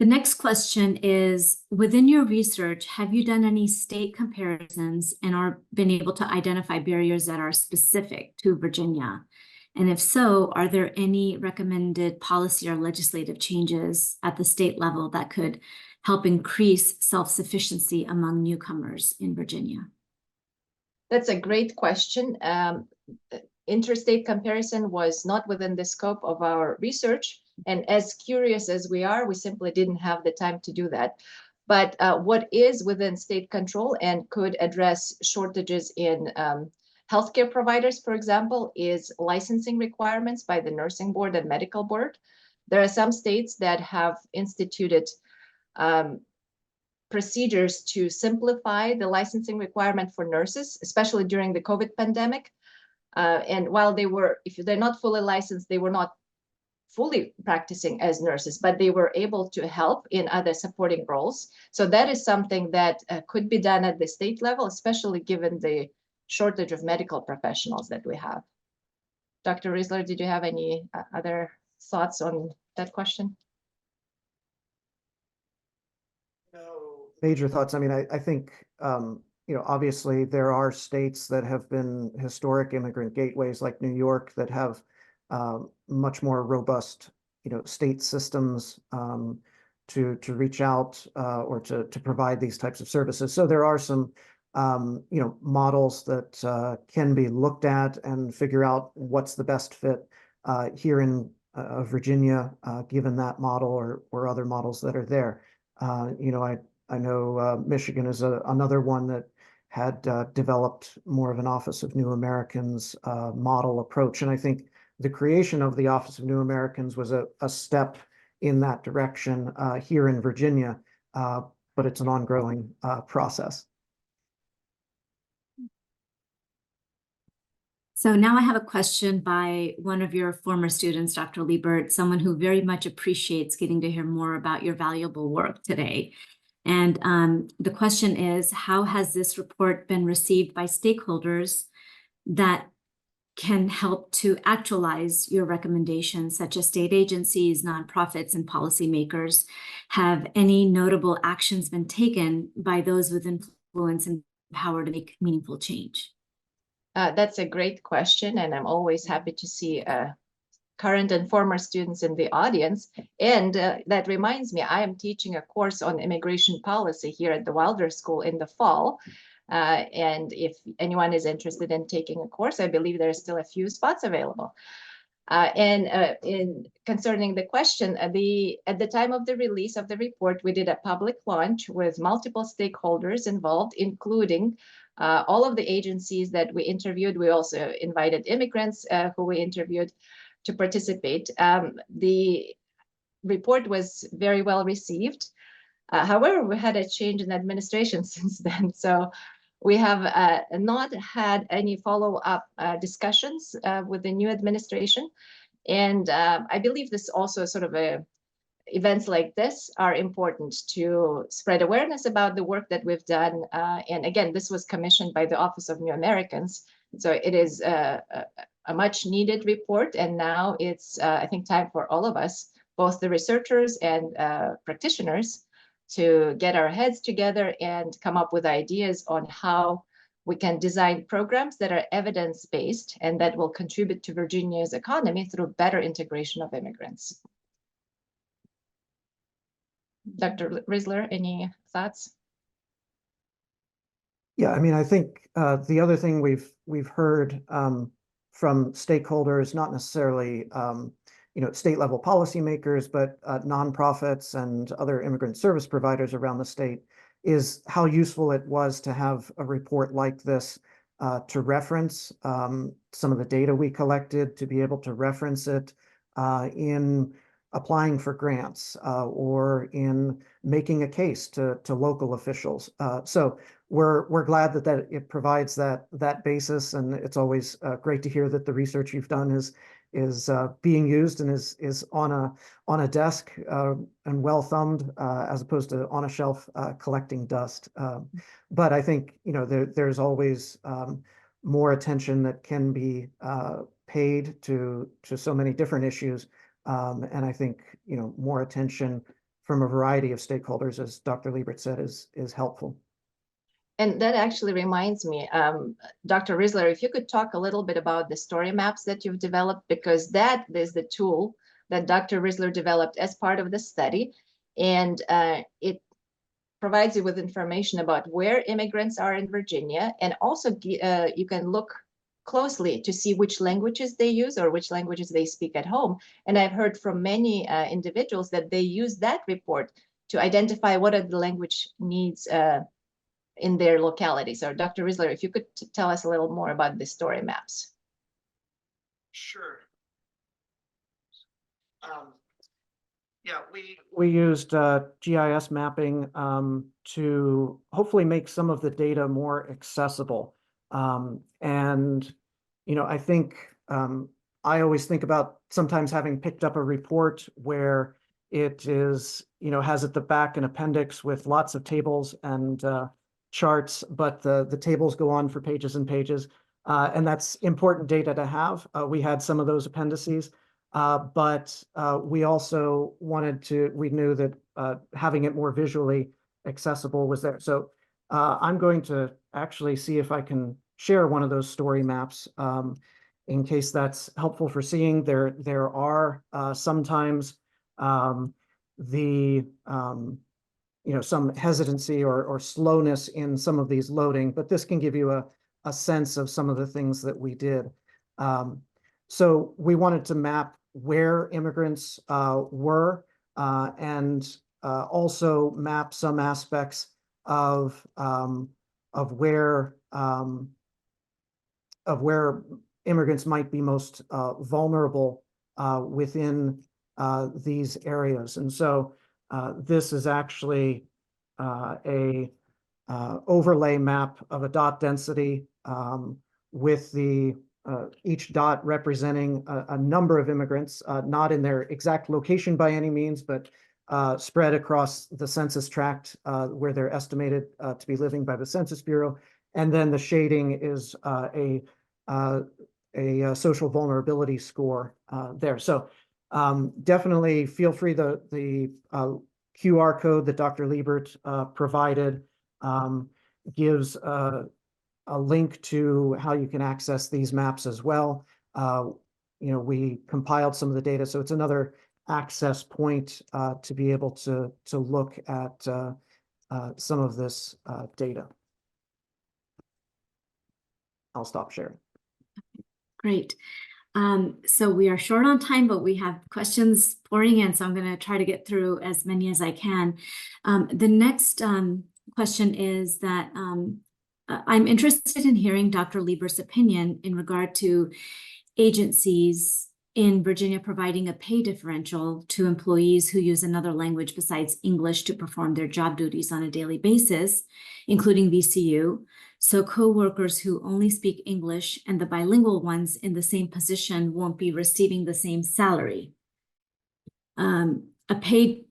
Speaker 3: The next question is, within your research, have you done any state comparisons and been able to identify barriers that are specific to Virginia? And if so, are there any recommended policy or legislative changes at the state level that could help increase self-sufficiency among newcomers in Virginia?
Speaker 4: That's a great question. Interstate comparison was not within the scope of our research. And as curious as we are, we simply didn't have the time to do that. But what is within state control and could address shortages in healthcare providers, for example, is licensing requirements by the nursing board and medical board. There are some states that have instituted procedures to simplify the licensing requirement for nurses, especially during the COVID pandemic. And while if they're not fully licensed, they were not fully practicing as nurses, but they were able to help in other supporting roles. So that is something that could be done at the state level, especially given the shortage of medical professionals that we have. Dr. Rissler, did you have any other thoughts on that question?
Speaker 5: No major thoughts. I mean, I think, obviously there are states that have been historic immigrant gateways like New York that have much more robust, state systems to reach out or to provide these types of services. So there are some, models that can be looked at and figure out what's the best fit here in Virginia, given that model or other models that are there. I know Michigan is another one that had developed more of an Office of New Americans model approach. And I think the creation of the Office of New Americans was a step in that direction here in Virginia, but it's an ongoing process.
Speaker 3: So now I have a question by one of your former students, Dr. Liebert, someone who very much appreciates getting to hear more about your valuable work today. And the question is, how has this report been received by stakeholders that can help to actualize your recommendations, such as state agencies, nonprofits, and policymakers? Have any notable actions been taken by those with influence and power to make meaningful change?
Speaker 4: That's a great question, and I'm always happy to see current and former students in the audience. And that reminds me, I am teaching a course on immigration policy here at the Wilder School in the fall. And if anyone is interested in taking a course, I believe there are still a few spots available. In concerning the question, at the time of the release of the report, we did a public launch with multiple stakeholders involved, including all of the agencies that we interviewed. We also invited immigrants who we interviewed to participate. The report was very well received. However, we had a change in administration since then. So we have not had any follow-up discussions with the new administration. And I believe this also sort of events like this are important to spread awareness about the work that we've done. And again, this was commissioned by the Office of New Americans. So it is a much needed report. And now it's, I think, time for all of us, both the researchers and practitioners, to get our heads together and come up with ideas on how we can design programs that are evidence-based and that will contribute to Virginia's economy through better integration of immigrants. Dr. Rissler, any thoughts?
Speaker 5: Yeah, I mean, I think the other thing we've heard from stakeholders, not necessarily state level policymakers, but nonprofits and other immigrant service providers around the state, is how useful it was to have a report like this to reference some of the data we collected, to be able to reference it in applying for grants or in making a case to local officials. So we're glad that it provides that basis, and it's always great to hear that the research you've done is being used and is on a desk and well thumbed as opposed to on a shelf collecting dust. But I think there's always more attention that can be paid to so many different issues. And I think, more attention from a variety of stakeholders, as Dr. Liebert said, is helpful.
Speaker 4: And that actually reminds me, Dr. Rissler, if you could talk a little bit about the story maps that you've developed, because that is the tool that Dr. Rissler developed as part of the study. And it provides you with information about where immigrants are in Virginia. And also you can look closely to see which languages they use or which languages they speak at home. And I've heard from many individuals that they use that report to identify what are the language needs in their locality. So Dr. Rissler, if you could tell us a little more about the story maps.
Speaker 1: Sure.
Speaker 5: Yeah, we used GIS mapping to hopefully make some of the data more accessible. And, I think I always think about sometimes having picked up a report where it is, has at the back an appendix with lots of tables and charts, but the tables go on for pages and pages. And that's important data to have. We had some of those appendices. But we also we knew that having it more visually accessible was there. So I'm going to actually see if I can share one of those story maps in case that's helpful for seeing. There are sometimes some hesitancy or slowness in some of these loading, but this can give you a sense of some of the things that we did. So we wanted to map where immigrants were and also map some aspects of where immigrants might be most vulnerable within these areas. And so this is actually a overlay map of a dot density with each dot representing a number of immigrants, not in their exact location by any means, but spread across the census tract where they're estimated to be living by the Census Bureau. And then the shading is a social vulnerability score there. So definitely feel free, the QR code that Dr. Liebert provided gives a link to how you can access these maps as well. We compiled some of the data, so it's another access point to be able to look at some of this data. I'll stop sharing.
Speaker 3: Great. So we are short on time, but we have questions pouring in, so I'm going to try to get through as many as I can. The next question is that I'm interested in hearing Dr. Liebert's opinion in regard to agencies in Virginia providing a pay differential to employees who use another language besides English to perform their job duties on a daily basis, including VCU. So co-workers who only speak English and the bilingual ones in the same position won't be receiving the same salary. A pay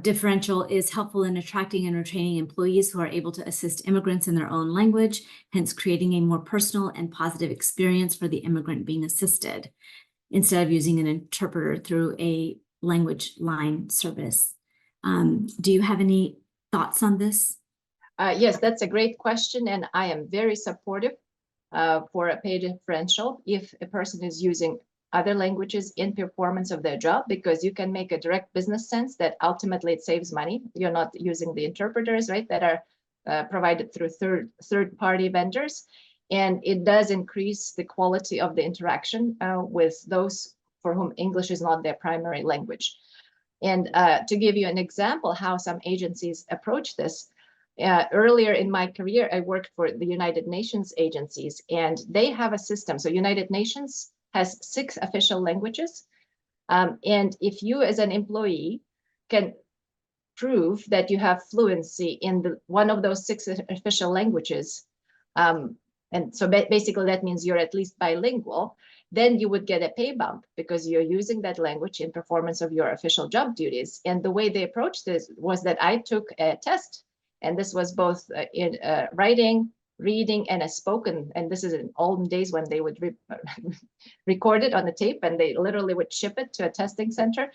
Speaker 3: differential is helpful in attracting and retaining employees who are able to assist immigrants in their own language, hence creating a more personal and positive experience for the immigrant being assisted, instead of using an interpreter through a language line service. Do you have any thoughts on this?
Speaker 4: Yes, that's a great question, and I am very supportive for a pay differential if a person is using other languages in performance of their job, because you can make a direct business sense that ultimately it saves money. You're not using the interpreters, right, that are provided through third-party vendors, and it does increase the quality of the interaction with those for whom English is not their primary language. And to give you an example how some agencies approach this, earlier in my career, I worked for the United Nations agencies, and they have a system. So United Nations has 6 official languages. And if you as an employee can prove that you have fluency in one of those 6 official languages, and so basically that means you're at least bilingual, then you would get a pay bump because you're using that language in performance of your official job duties. And the way they approached this was that I took a test, and this was both in writing, reading, and a spoken. And this is in olden days when they would record it on the tape, and they literally would ship it to a testing center.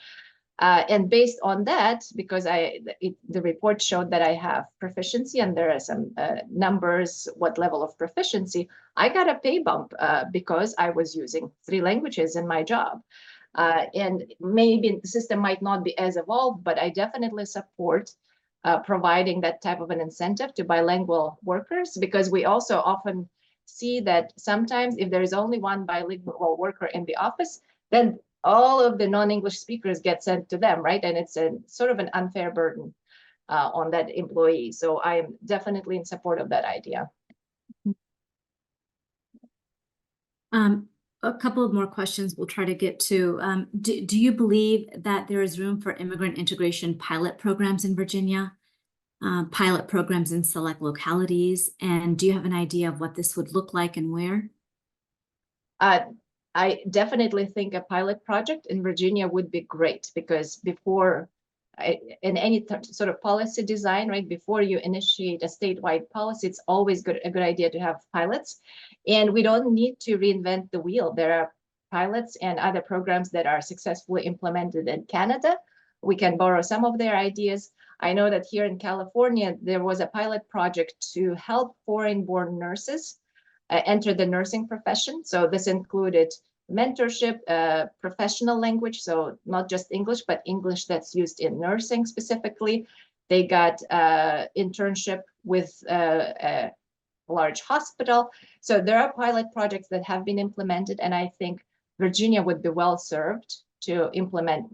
Speaker 4: And based on that, because the report showed that I have proficiency, and there are some numbers, what level of proficiency, I got a pay bump because I was using 3 languages in my job. And maybe the system might not be as evolved, but I definitely support providing that type of an incentive to bilingual workers, because we also often see that sometimes if there is only one bilingual worker in the office, then all of the non-English speakers get sent to them, right? And it's a sort of an unfair burden on that employee. So I am definitely in support of that idea.
Speaker 3: a couple of more questions we'll try to get to. Do you believe that there is room for immigrant integration pilot programs in Virginia? Pilot programs in select localities? And do you have an idea of what this would look like and where?
Speaker 4: I definitely think a pilot project in Virginia would be great, because before in any sort of policy design, right, before you initiate a statewide policy, it's always a good idea to have pilots. And we don't need to reinvent the wheel. There are pilots and other programs that are successfully implemented in Canada. We can borrow some of their ideas. I know that here in California, there was a pilot project to help foreign-born nurses enter the nursing profession. So this included mentorship, professional language, so not just English, but English that's used in nursing specifically. They got internship with a large hospital. So there are pilot projects that have been implemented, and I think Virginia would be well served to implement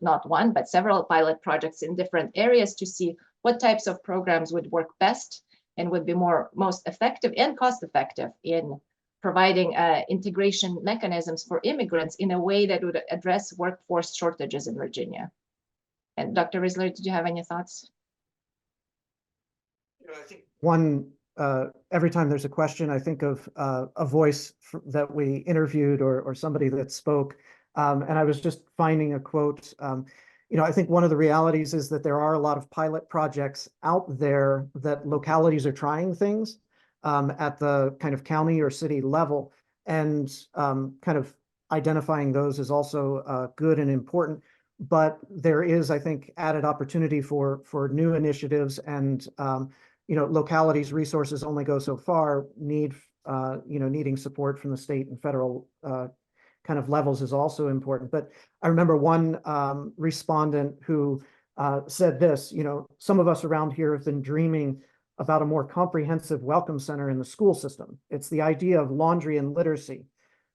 Speaker 4: not one, but several pilot projects in different areas to see what types of programs would work best and would be most effective and cost effective in providing integration mechanisms for immigrants in a way that would address workforce shortages in Virginia. And Dr. Rissler, did you have any thoughts?
Speaker 5: I think one, every time there's a question, I think of a voice that we interviewed or somebody that spoke. And I was just finding a quote. I think one of the realities is that there are a lot of pilot projects out there that localities are trying things at the kind of county or city level, and kind of identifying those is also good and important. But there is, I think, added opportunity for new initiatives, and localities' resources only go so far. Needing support from the state and federal kind of levels is also important. But I remember one respondent who said this, some of us around here have been dreaming about a more comprehensive welcome center in the school system. It's the idea of laundry and literacy.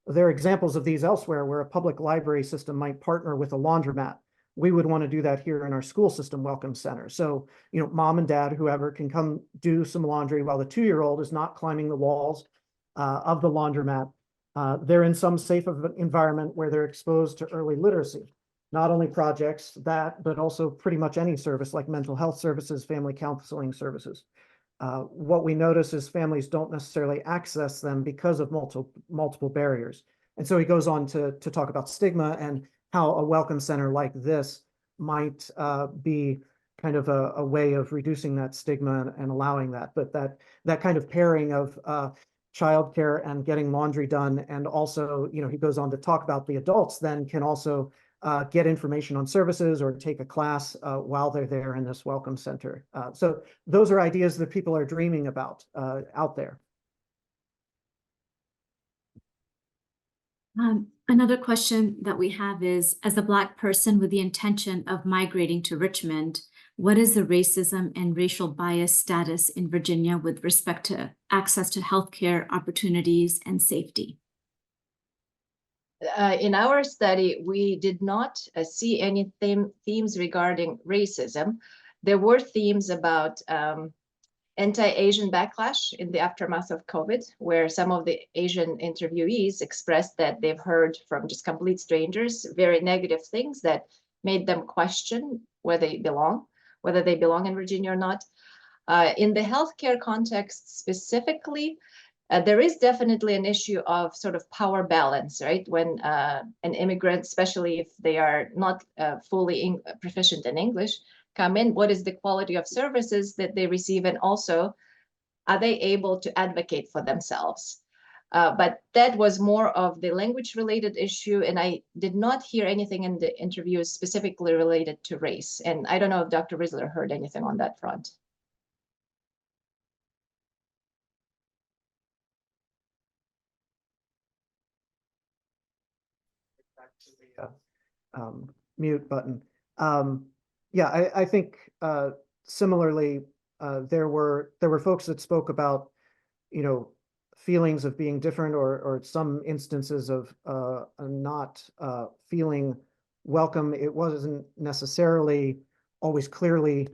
Speaker 5: There are examples of these elsewhere where a public library system might partner with a laundromat. We would want to do that here in our school system welcome center. So, mom and dad, whoever, can come do some laundry while the 2-year-old is not climbing the walls of the laundromat. They're in some safe environment where they're exposed to early literacy. Not only projects that, but also pretty much any service like mental health services, family counseling services. What we notice is families don't necessarily access them because of multiple barriers. And so he goes on to talk about stigma and how a welcome center like this might be kind of a way of reducing that stigma and allowing that. But that kind of pairing of childcare and getting laundry done, and also, he goes on to talk about the adults then can also get information on services or take a class while they're there in this welcome center. So those are ideas that people are dreaming about out there.
Speaker 3: Another question that we have is, as a Black person with the intention of migrating to Richmond, what is the racism and racial bias status in Virginia with respect to access to healthcare opportunities and safety?
Speaker 4: In our study, we did not see any themes regarding racism. There were themes about anti-Asian backlash in the aftermath of COVID, where some of the Asian interviewees expressed that they've heard from just complete strangers very negative things that made them question whether they belong in Virginia or not. In the healthcare context specifically, there is definitely an issue of sort of power balance, right? When an immigrant, especially if they are not fully proficient in English, come in, what is the quality of services that they receive? And also, are they able to advocate for themselves? But that was more of the language-related issue, and I did not hear anything in the interviews specifically related to race. And I don't know if Dr. Rissler heard anything on that front.
Speaker 5: Back to the mute button. Yeah, I think similarly, there were folks that spoke about, feelings of being different, or some instances of not feeling welcome. It wasn't necessarily always clearly,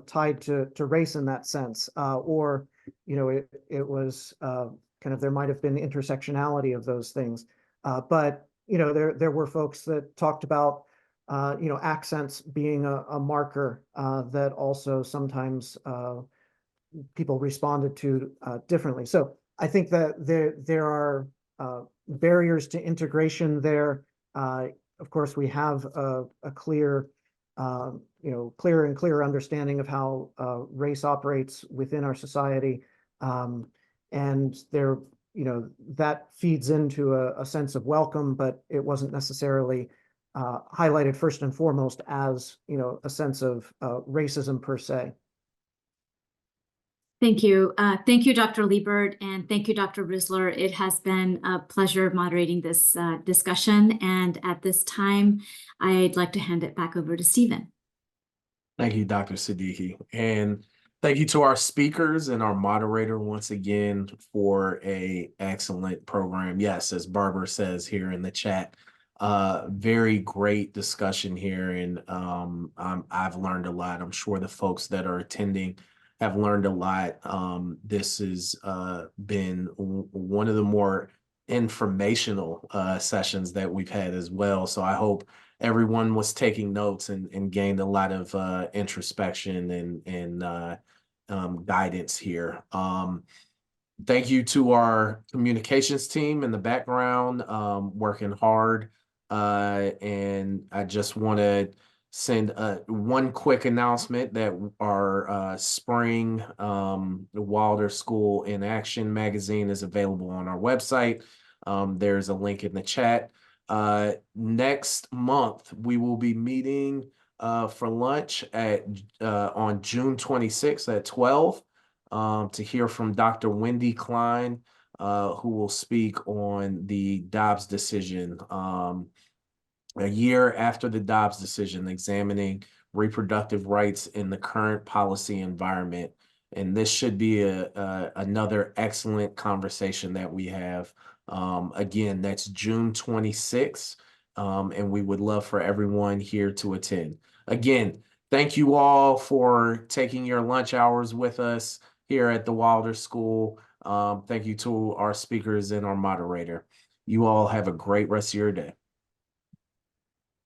Speaker 5: tied to race in that sense, or it was kind of, there might have been intersectionality of those things. But, there were folks that talked about, accents being a marker that also sometimes people responded to differently. So I think that there are barriers to integration there. Of course, we have a clear, clearer and clearer understanding of how race operates within our society, and there, that feeds into a sense of welcome, but it wasn't necessarily highlighted first and foremost as a sense of racism per se.
Speaker 3: Thank you. Thank you, Dr. Liebert, and thank you, Dr. Rissler. It has been a pleasure moderating this discussion. And at this time, I'd like to hand it back over to Stephen.
Speaker 1: Thank you, Dr. Siddiqui. And thank you to our speakers and our moderator once again for an excellent program. Yes, as Barbara says here in the chat, very great discussion here. And I've learned a lot. I'm sure the folks that are attending have learned a lot. This has been one of the more informational sessions that we've had as well. So I hope everyone was taking notes and gained a lot of introspection and guidance here. Thank you to our communications team in the background, working hard. And I just want to send one quick announcement that our spring Wilder School in Action magazine is available on our website. There's a link in the chat. Next month, we will be meeting for lunch on June 26th at 12 to hear from Dr. Wendy Klein, who will speak on the Dobbs decision. A year after the Dobbs decision, examining reproductive rights in the current policy environment. And this should be another excellent conversation that we have. Again, that's June 26th, and we would love for everyone here to attend. Again, thank you all for taking your lunch hours with us here at the Wilder School. Thank you to our speakers and our moderator. You all have a great rest of your day.